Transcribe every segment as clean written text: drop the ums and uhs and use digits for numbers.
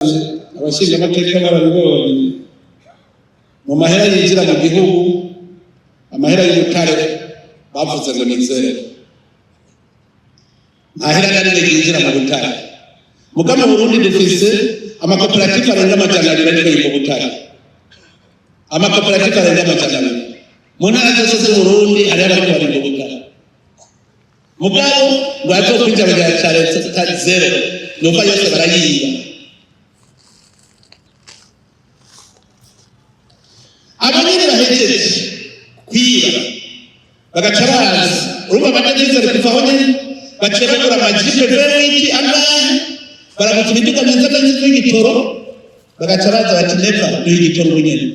abashinga amateka barabibonye mu mahera yinjira mu gihugu, amahera y'ubutare bavuze ngo ni zero, ahera kanini yinjira mu butare. Mugabo mu Burundi dufise amakoperative arenga amajana abiri ariko mu butare, amakoperative arenga amajana abiri mu ntara zose z'Uburundi ari abari mu butare. Mugabo ngo azokwinjira mu gihe cya leta zero, nuko yose barayiba. Abanyene bahejeje kwiba bagaca bazi urumva batagize kuvaho nyene baca bagura amajipe veriki angahe baramutse imiduga myiza myiza y'igitoro bagaca baza bati neva n'igitoro bunyene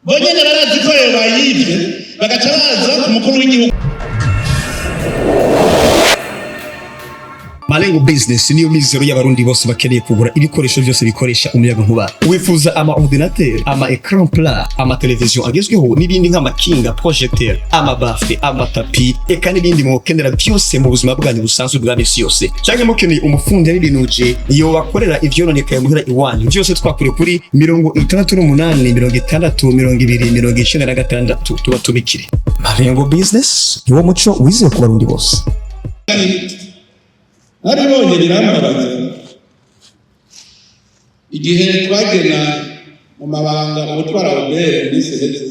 bonyene barazi ko bayivye bagaca baza ku mukuru w'igihugu. Malengo Business niyo mizero y'abarundi bose bakeneye kugura ibikoresho byose bikoresha umuyaga nkuba. Wifuza ama ordinateur, ama écran plat, ama television agezweho n'ibindi nk'amakinga, projecteur, ama bafle, ama tapi, eka n'ibindi mukenera byose mu buzima bwanyu busanzwe bwa misi yose. Cyangwa mukeneye umufundi y'ibinuje iyo bakorera ivyononekaye muhira iwanyu. Byose twakure kuri 68 tuba tubikire. Malengo Business niwo muco wizeye ku barundi bose. Naribonye birambabaza igihe twagena mu mabanga ubutwara ubere muri Seretse,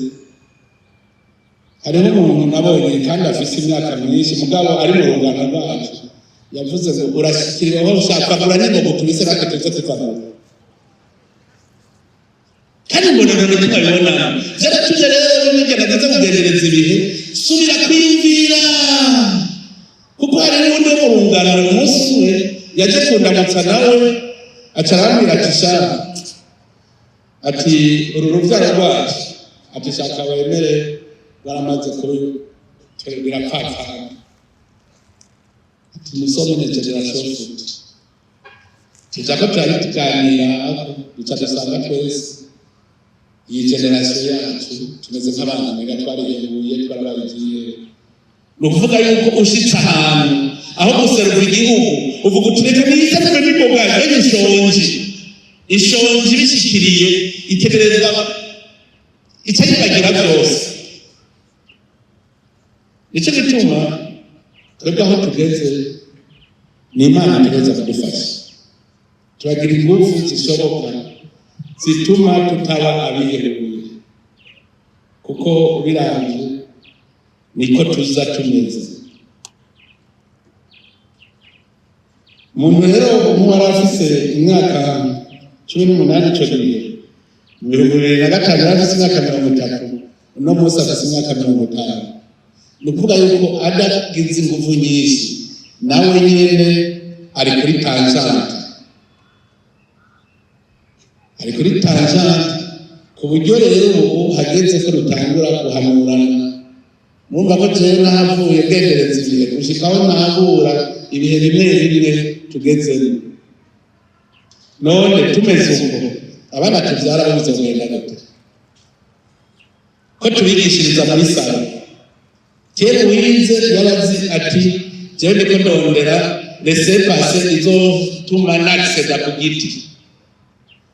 hariho umuntu nabonye kandi afise imyaka myinshi mugabo ari mu rungano rwacu yavuze ngo urashikiriwe aho ushaka kuranya ngo tubise nakateze tufana kandi mbona none tukabibona zaratuje rero bigerageza kugerereza ibihe subira kwiyumvira kuko hari n'undi wo mu rungano umunsi we yaje kundamutsa nawe acarambwira ati shaka ati uru rubyaro rwacu ati shaka wemere baramaze kubira papa ati musome ne generation food tujako twari tuganira bicadusanga twese iyi generation yacu tumeze nk'abana mega twariyebuye twarabagiye. Nukuvuga yuko ushitse ahantu aho guserura igihugu uvuga utureka n'iza n'ibikoga ishonji bishikiriye itegereza icyayibagira byose. Nicyo gituma twebwe aho tugeze ni Imana itegeza kudufasha, turagira ingufu zishoboka zituma tutaba abiherebuye kuko birangiye niko tuza tumeze. Umuntu rero umwe arafise imyaka 18 cyo gihe mu 2005 afise imyaka 30 no musa afise imyaka 50 nukuvuga yuko adagize ingufu nyinshi nawe nyene ari kuri tangent ku buryo rero ubu hageze ko rutangura guhanurana. Mumva ko jewe navuye bwegereza ibihe gushikaho nabura ibihe bimwe tugeze none tumeze uko abana tuvyara babuze kwenda gato ko tubigishiriza muri salo. Kera wize yarazi ati jewe ndiko ndondera laisser passer izotuma nacceda ku giti.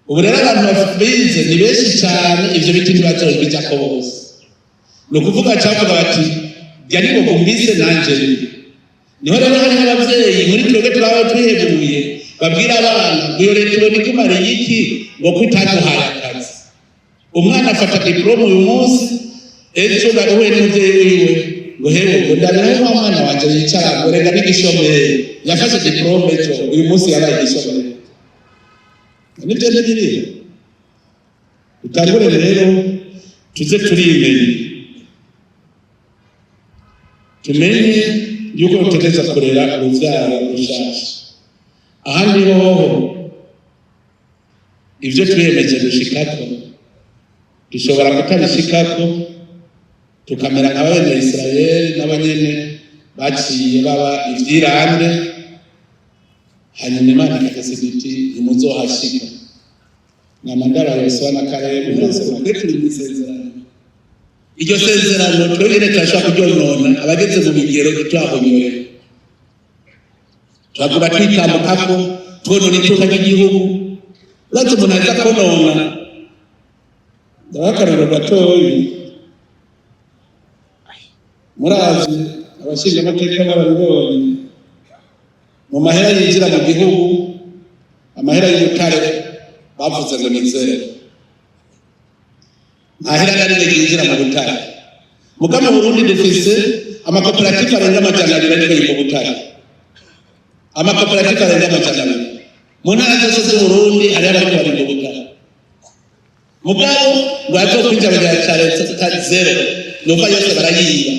Ubu rero abantu bize ni benshi cyane ivyo biti ntibazobijako bose. Nukuvuga cyavuga bati byari ngo mbise nanje niho rero hari abavyeyi muri twebwe turaho twihebuye babwira abana ngo iyo leta ni kumara iki ngo kwitaguhaye akazi. Umwana afata diplome uyu munsi ejo baruwe n'umuvyeyi wiwe ngo hewe ngo ndabira ko umwana wanje yicara ngo rega n'igishomeye yafashe diplome ejo uyu munsi yabaye igishomeye. Nibyo biri utangure rero tuze turimenye tumenye yuko tutegeza kurera urubyaro rushasha. Ahandi hoho ivyo twiyemeje gushikako dushobora kutabishikako tukamera nk'abene Israeli n'abanyene baciye baba ivyirande hanyuma Imana ikagasiga iti ntimuzohashika. Namandara Yesu na Kalebu bose baketuri misezerano. Iryo sezerano twebwe turashaka kuryonona abageze mu bigero twabonyoye twakuba twitambukako twonona ituka ry'igihugu uretse umuntu aza konona ndabakarura gatoyi murazi abashinga amateka barabibonye mu mahera yinjira mu gihugu amahera y'ubutare bavuze ngo ni zero ahera nari yinjira mu butare mugama Burundi dufise amakoperative arenga amajana abiri mu butare amakoperative arenga amajana abiri mu ntara zose z'Uburundi hari abantu bari mu butare mugabo ngo azokwinjira mu cyaro cya zero nuko yose barayiba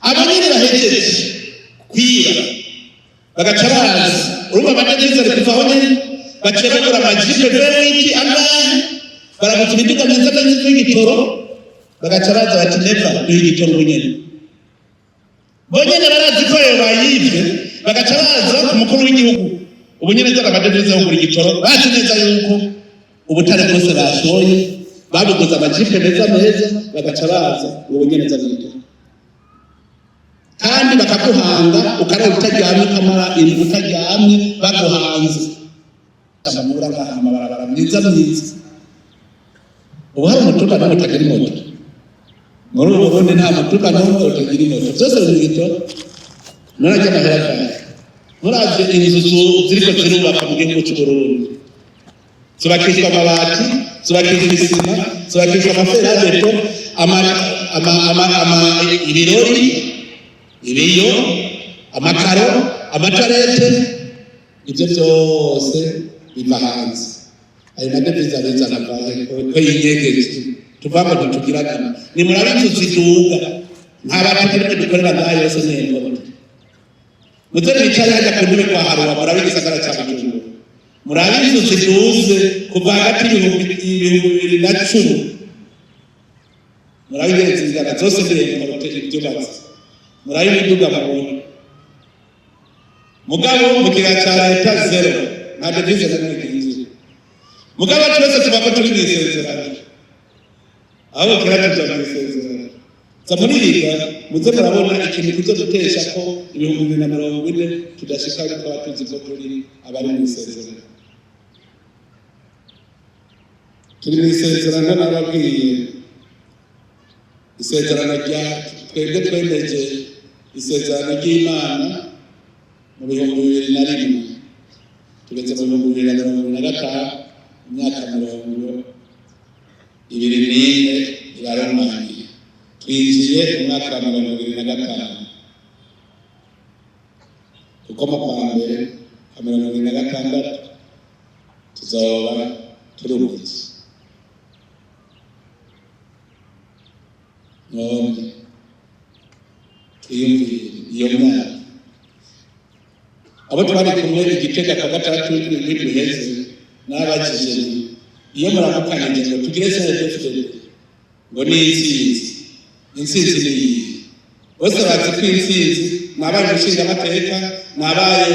abanyene bahejeje kwiba bagaca bazi urumva batagize kuvaho nyene bacebagura amajipe veriti angahe baramuta imiduga myiza myiza y'igitoro bagaca baza bati neva n'igitoro bunyene bonyene barazi ko bayivye bagaca baza ku mukuru w'igihugu ubunyene zara badedeze ho kuri igitoro bazi neza yuko ubutare bwose bashoye babuguza amajipe meza bagaca baza ubunyene zara igitoro kandi bakaguhanga ukareba utaryamye kamara iri utaryamye baguhanze amamura ngahama barabara myiza ubu hari umutuka nawe utagira imoto muri ubu Burundi nta mutuka nawe utagira imoto byose biri gito narajya amahera kandi muraje inzu ziriko zirubaka mu gihugu cy'u Burundi zubakishwa amabati zubakishwa isima zubakishwa amaferabeto ibirori ibiyo amakaro amatarete ibyo byose biva hanze ayo madevize abeza navaye ko yinyegeje tuvamo ntitugiragana ni murabe inzu ziduga nk'abategeko dukorera ngaho yose ntego mutari bicaye hajya ku ntebe kwa Haruba murabe igisagara cya Bujumbura murabe inzu ziduze kuva hagati y'ibihumbi 2010 murabe inzu zigana zose ntego byubatse murabe imiduga mubona mugabo mu kiga cya leta zero nta devize n'imwe kinzi mugabo twese tubako turi mwisezerano aho kira tuja mwisezerano zamuriga muze murabona ikintu kizodutesha ko 2040 tudashika ko abatuzi bwo turi abari mwisezerano turi mwisezerano n'ababwiye isezerano rya twebwe twemeje isezerano ry'Imana mu 2001 tugeze mu 2025 imyaka 2024 irarumanye twinjiye mu mwaka wa 2025 kuko mu kwa mbere 2026 tuzoba turubutse none iyo mwaka abo twari kumwe igitega kwa gatatu n'ibiheze n'abakije iyo muramukanye ngo tugire CDFD ngo ni insinzi ni bose bazi ko insinzi nabaye mushinga amateka nabaye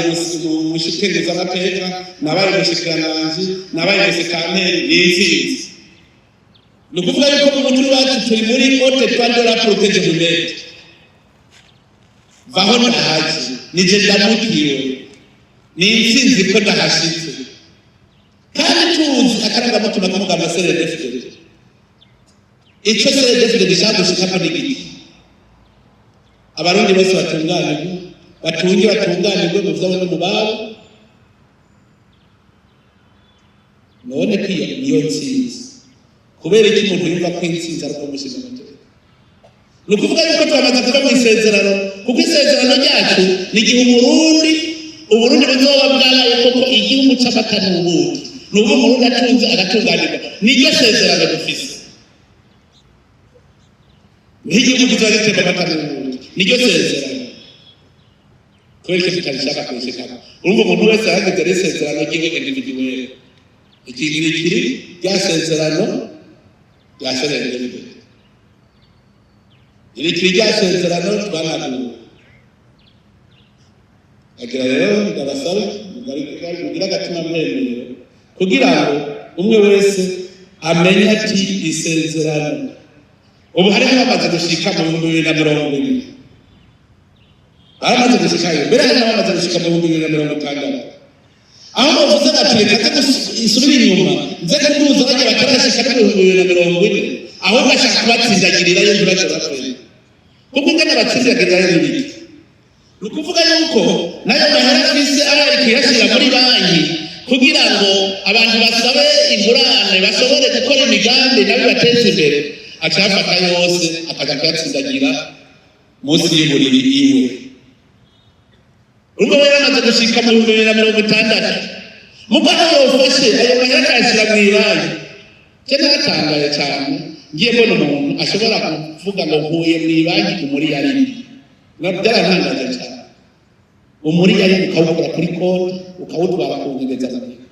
mushikiriza amateka nabaye mushikiranaje nabaye mushikanteri ni insinzi nukuvuga yuko mu mutwe wacu turi muri haute étoile de la protection vaho ndahaje nije ndamukiwe ni insinzi ko ndahashitse kandi tuzi akaranga mutuma ko mugamba CDFD icyo CDFD gishaka gushika ko nigiki abarundi bose batunganirwe mu vyabo no mu babo none kiyo niyo nsinzi kubera iki umuntu yumva ko insinzi ari kumushinga amategeko ni ukuvuga yuko twamaze kuva mu isezerano kuko isezerano ryacu ni igihe Uburundi buzoba bwaraye koko igihugu cy'amata n'ubundi n'ubu Burundi atunze agatunganirwa niryo sezerano dufise n'igihugu kizaje temba amata n'ubundi niryo sezerano kubera ko tutashaka kwishikana urumva umuntu wese ahagaze ari sezerano ry'iwe individuel ikigirikiri rya sezerano rya CDFD iri rya sezerano twanaguye agira rero ndabasaba mugira agatima mwemeye kugira ngo umwe wese amenye ati isezerano ubu hari abamaze gushika mu 2020 baramaze gushikayo mbere hari n'abamaze gushika mu 2060 aho bavuze bati reka isubira inyuma nze kuduza bajya batarashika mu 2040 aho bashaka kubatsindagirira yo ntibacyo bapfuye kuko ngana batsindagirira yo n'ibiki nukuvuga yuko nayo mahera afise ari kuyashira muri banki kugira ngo abantu basabe ingurane bashobore gukora imigambi nabi bateze imbere acafata yose akaja kuyatsindagira munsi y'uburiri iwe ubwo yaramaze gushika mu 2060 mugabo yofashe ayo mahera akayashira mw'ibanki cyane hatangaye cyane ngiye mbona umuntu ashobora kuvuga ngo nkuye mw'ibanki umuri yarindi nabyarantangaje cyane umuri yari ukawukora kuri konti ukawutwara kuwugeza mu gihe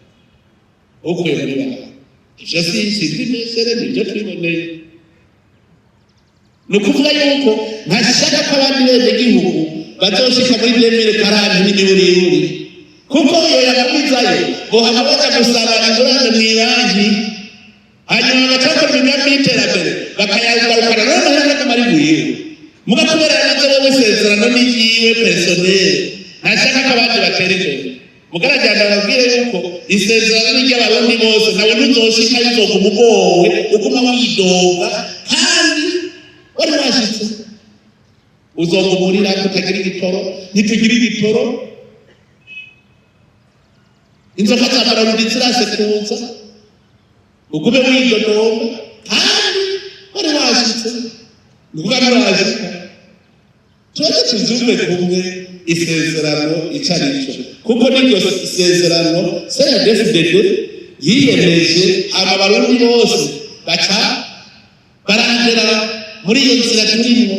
ukuye muri banki ivyo sinzi mesere nibyo twiboneye nukuvuga yuko ntashaka ko abandi bene gihugu bazoshika muri 2040 n'imiburiburi kuko iyo yakubizayo bohama baja gusaba ingurane mw'ibanki hanyuma bagakora imigambi y'iterambere bakayagarukana n'amahera n'amari guhiwe mugakubera yamaze wewe isezerano n'iyiwe personnel ntashaka ko abandi batera imbere mugaragara babwire yuko isezerano ry'abarundi bose nawe ntuzoshika bizoguma ugowe uguma widoga kandi wari washitse uzogumurira kutagira igitoro ntitugira igitoro inzoka z'abarundi zirasekuza ugume widodomba kandi wari washitse nukuvuga ntiwashika tubaze tuzume kumwe isezerano icarico kuko n'iryo isezerano CNDD-FDD yiyemeje abarundi bose baca baragera muri iyo nzira turimo